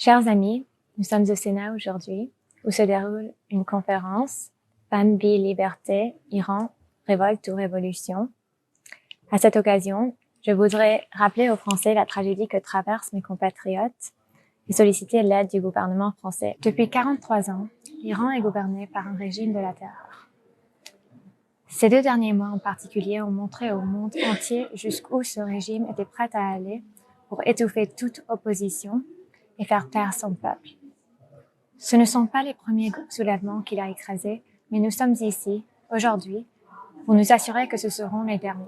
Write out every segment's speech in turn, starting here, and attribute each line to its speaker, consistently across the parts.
Speaker 1: Chers amis, nous sommes au Sénat aujourd'hui, où se déroule une conférence « Femmes, vie, liberté, Iran, révolte ou révolution ». À cette occasion, je voudrais rappeler aux Français la tragédie que traversent mes compatriotes et solliciter l'aide du gouvernement français. Depuis 43 ans, l'Iran est gouverné par un régime de la terreur. Ces 2 derniers mois en particulier ont montré au monde entier jusqu'où ce régime était prêt à aller pour étouffer toute opposition et faire taire son peuple. Ce ne sont pas les premiers soulèvements qu'il a écrasés, mais nous sommes ici, aujourd'hui, pour nous assurer que ce seront les derniers.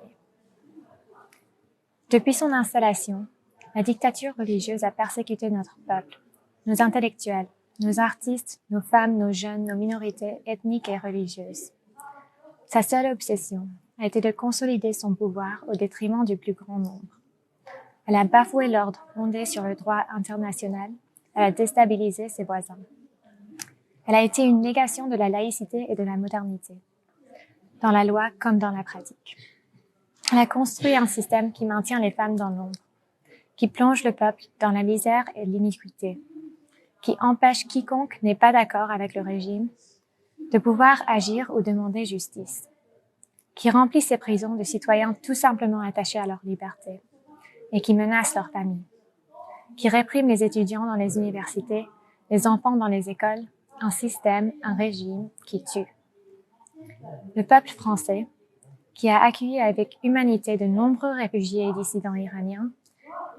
Speaker 1: Depuis son installation, la dictature religieuse a persécuté notre peuple, nos intellectuels, nos artistes, nos femmes, nos jeunes, nos minorités ethniques et religieuses. Sa seule obsession a été de consolider son pouvoir au détriment du plus grand nombre. Elle a bafoué l'ordre fondé sur le droit international, elle a déstabilisé ses voisins. Elle a été une négation de la laïcité et de la modernité, dans la loi comme dans la pratique. Elle a construit un système qui maintient les femmes dans l'ombre, qui plonge le peuple dans la misère et l'iniquité, qui empêche quiconque n'est pas d'accord avec le régime de pouvoir agir ou demander justice, qui remplit ses prisons de citoyens tout simplement attachés à leur liberté et qui menace leur famille, qui réprime les étudiants dans les universités, les enfants dans les écoles, un système, un régime qui tue. Le peuple français, qui a accueilli avec humanité de nombreux réfugiés et dissidents iraniens,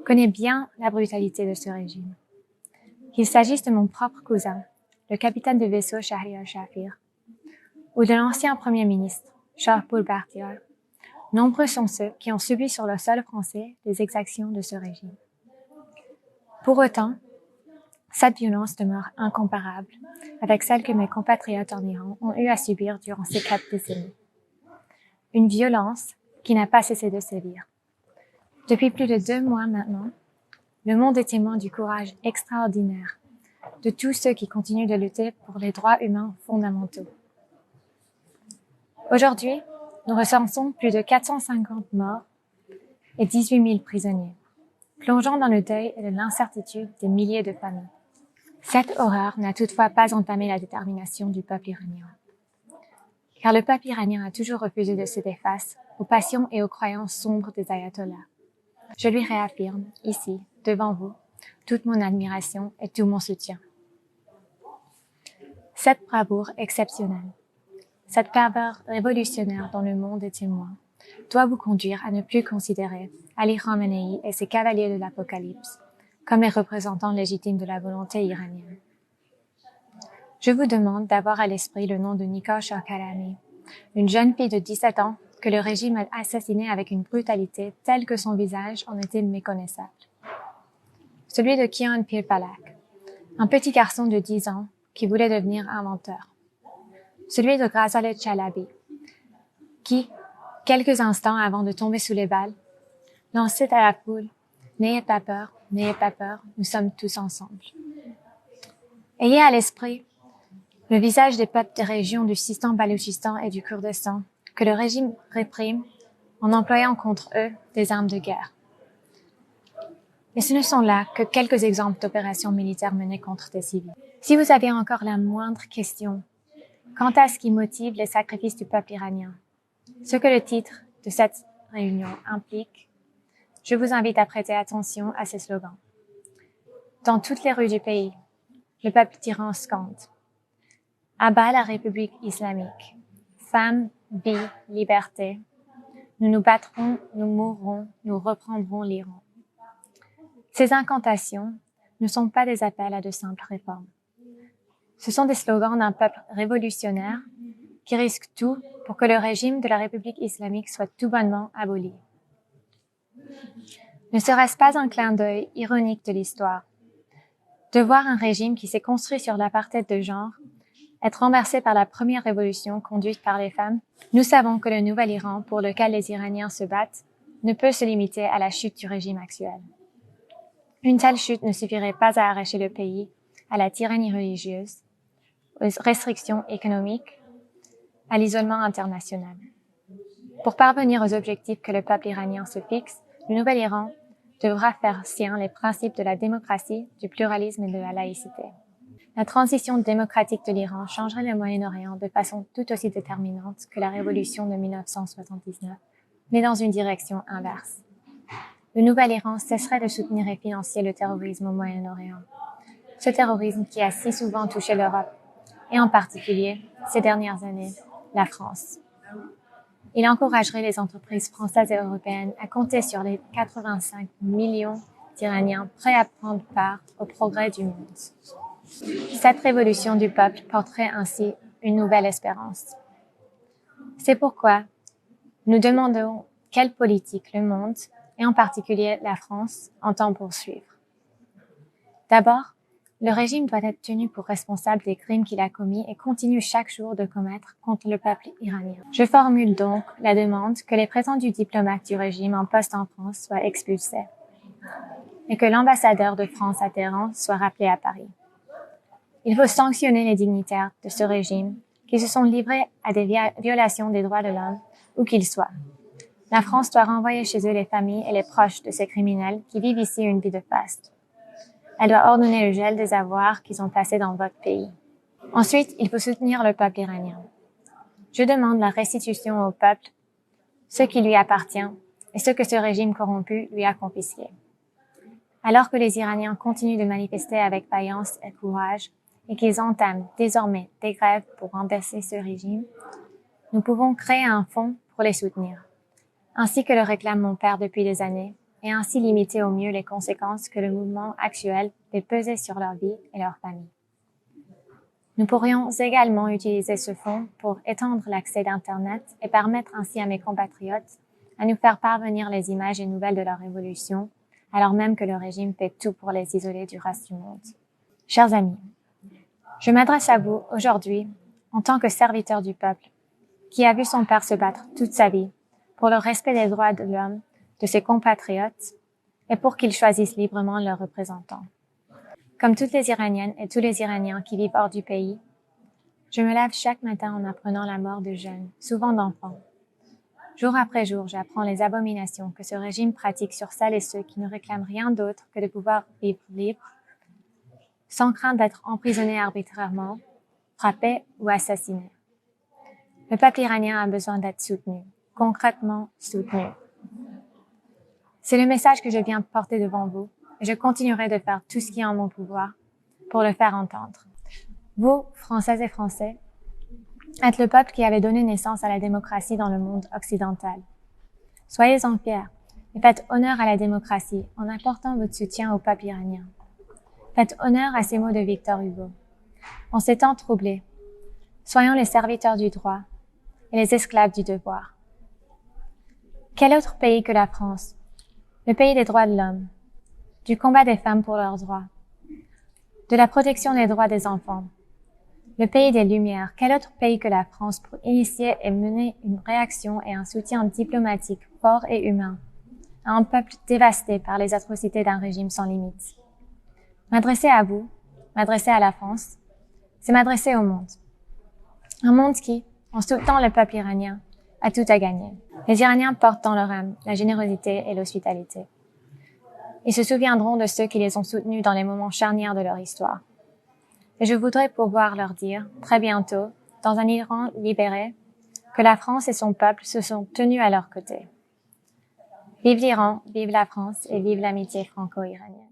Speaker 1: connaît bien la brutalité de ce régime. Qu'il s'agisse de mon propre cousin, le capitaine de vaisseau Shahriar Shafir, ou de l'ancien premier ministre, Shahpour Bakhtiar, nombreux sont ceux qui ont subi sur le sol français les exactions de ce régime. Pour autant, cette violence demeure incomparable avec celle que mes compatriotes en Iran ont eu à subir durant ces 4 décennies. Une violence qui n'a pas cessé de sévir. Depuis plus de 2 mois maintenant, le monde est témoin du courage extraordinaire de tous ceux qui continuent de lutter pour les droits humains fondamentaux. Aujourd'hui, nous recensons plus de 450 morts et 18 000 prisonniers, plongeant dans le deuil et l'incertitude des milliers de familles. Cette horreur n'a toutefois pas entamé la détermination du peuple iranien. Car le peuple iranien a toujours refusé de céder face aux passions et aux croyances sombres des ayatollahs. Je lui réaffirme, ici, devant vous, toute mon admiration et tout mon soutien. Cette bravoure exceptionnelle, cette ferveur révolutionnaire dont le monde est témoin, doit vous conduire à ne plus considérer Ali Khamenei et ses cavaliers de l'Apocalypse comme les représentants légitimes de la volonté iranienne. Je vous demande d'avoir à l'esprit le nom de Nigar Shahkarami, une jeune fille de 17 ans que le régime a assassinée avec une brutalité telle que son visage en était méconnaissable. Celui de Kian Pirpalak, un petit garçon de 10 ans qui voulait devenir inventeur. Celui de Ghazaleh Chalabi, qui, quelques instants avant de tomber sous les balles, lançait à la foule « N'ayez pas peur, nous sommes tous ensemble ». Ayez à l'esprit le visage des peuples des régions du Sistan-Baloutchistan et du Kurdistan que le régime réprime en employant contre eux des armes de guerre. Et ce ne sont là que quelques exemples d'opérations militaires menées contre des civils. Si vous avez encore la moindre question quant à ce qui motive les sacrifices du peuple iranien, ce que le titre de cette réunion implique, je vous invite à prêter attention à ces slogans. Dans toutes les rues du pays, le peuple d'Iran scande « À bas la République islamique, femmes, vie, liberté, nous nous battrons, nous mourrons, nous reprendrons l'Iran ». Ces incantations ne sont pas des appels à de simples réformes. Ce sont des slogans d'un peuple révolutionnaire qui risque tout pour que le régime de la République islamique soit tout bonnement aboli. Ne serait-ce pas un clin d'œil ironique de l'histoire de voir un régime qui s'est construit sur l'apartheid de genre être renversé par la première révolution conduite par les femmes? Nous savons que le nouvel Iran pour lequel les Iraniens se battent ne peut se limiter à la chute du régime actuel. Une telle chute ne suffirait pas à arracher le pays à la tyrannie religieuse, aux restrictions économiques, à l'isolement international. Pour parvenir aux objectifs que le peuple iranien se fixe, le nouvel Iran devra faire sien les principes de la démocratie, du pluralisme et de la laïcité. La transition démocratique de l'Iran changerait le Moyen-Orient de façon tout aussi déterminante que la révolution de 1979, mais dans une direction inverse. Le nouvel Iran cesserait de soutenir et financer le terrorisme au Moyen-Orient. Ce terrorisme qui a si souvent touché l'Europe, et en particulier, ces dernières années, la France. Il encouragerait les entreprises françaises et européennes à compter sur les 85 millions d'Iraniens prêts à prendre part au progrès du monde. Cette révolution du peuple porterait ainsi une nouvelle espérance. C'est pourquoi nous demandons quelle politique le monde, et en particulier la France, entend poursuivre. D'abord, le régime doit être tenu pour responsable des crimes qu'il a commis et continue chaque jour de commettre contre le peuple iranien. Je formule donc la demande que les prétendus diplomates du régime en poste en France soient expulsés et que l'ambassadeur de France à Téhéran soit rappelé à Paris. Il faut sanctionner les dignitaires de ce régime qui se sont livrés à des violations des droits de l'homme, où qu'ils soient. La France doit renvoyer chez eux les familles et les proches de ces criminels qui vivent ici une vie de faste. Elle doit ordonner le gel des avoirs qu'ils ont passés dans votre pays. Ensuite, il faut soutenir le peuple iranien. Je demande la restitution au peuple, ce qui lui appartient et ce que ce régime corrompu lui a confisqué. Alors que les Iraniens continuent de manifester avec vaillance et courage et qu'ils entament désormais des grèves pour renverser ce régime, nous pouvons créer un fonds pour les soutenir, ainsi que le réclame mon père depuis des années, et ainsi limiter au mieux les conséquences que le mouvement actuel fait peser sur leur vie et leur famille. Nous pourrions également utiliser ce fonds pour étendre l'accès d'Internet et permettre ainsi à mes compatriotes à nous faire parvenir les images et nouvelles de leur révolution, alors même que le régime fait tout pour les isoler du reste du monde. Chers amis, je m'adresse à vous aujourd'hui en tant que serviteur du peuple, qui a vu son père se battre toute sa vie pour le respect des droits de l'homme, de ses compatriotes, et pour qu'ils choisissent librement leurs représentants. Comme toutes les Iraniennes et tous les Iraniens qui vivent hors du pays, je me lève chaque matin en apprenant la mort de jeunes, souvent d'enfants. Jour après jour, j'apprends les abominations que ce régime pratique sur celles et ceux qui ne réclament rien d'autre que de pouvoir vivre libre, sans crainte d'être emprisonnés arbitrairement, frappés ou assassinés. Le peuple iranien a besoin d'être soutenu, concrètement soutenu. C'est le message que je viens porter devant vous, et je continuerai de faire tout ce qui est en mon pouvoir pour le faire entendre. Vous, Françaises et Français, êtes le peuple qui avait donné naissance à la démocratie dans le monde occidental. Soyez-en fiers et faites honneur à la démocratie en apportant votre soutien au peuple iranien. Faites honneur à ces mots de Victor Hugo. En ces temps troublés, soyons les serviteurs du droit et les esclaves du devoir. Quel autre pays que la France, le pays des droits de l'homme, du combat des femmes pour leurs droits, de la protection des droits des enfants, le pays des Lumières, quel autre pays que la France pour initier et mener une réaction et un soutien diplomatique fort et humain à un peuple dévasté par les atrocités d'un régime sans limite. M'adresser à vous, m'adresser à la France, c'est m'adresser au monde. Un monde qui, en soutenant le peuple iranien, a tout à gagner. Les Iraniens portent dans leur âme la générosité et l'hospitalité. Ils se souviendront de ceux qui les ont soutenus dans les moments charnières de leur histoire. Et je voudrais pouvoir leur dire, très bientôt, dans un Iran libéré, que la France et son peuple se sont tenus à leur côté. Vive l'Iran, vive la France et vive l'amitié franco-iranienne.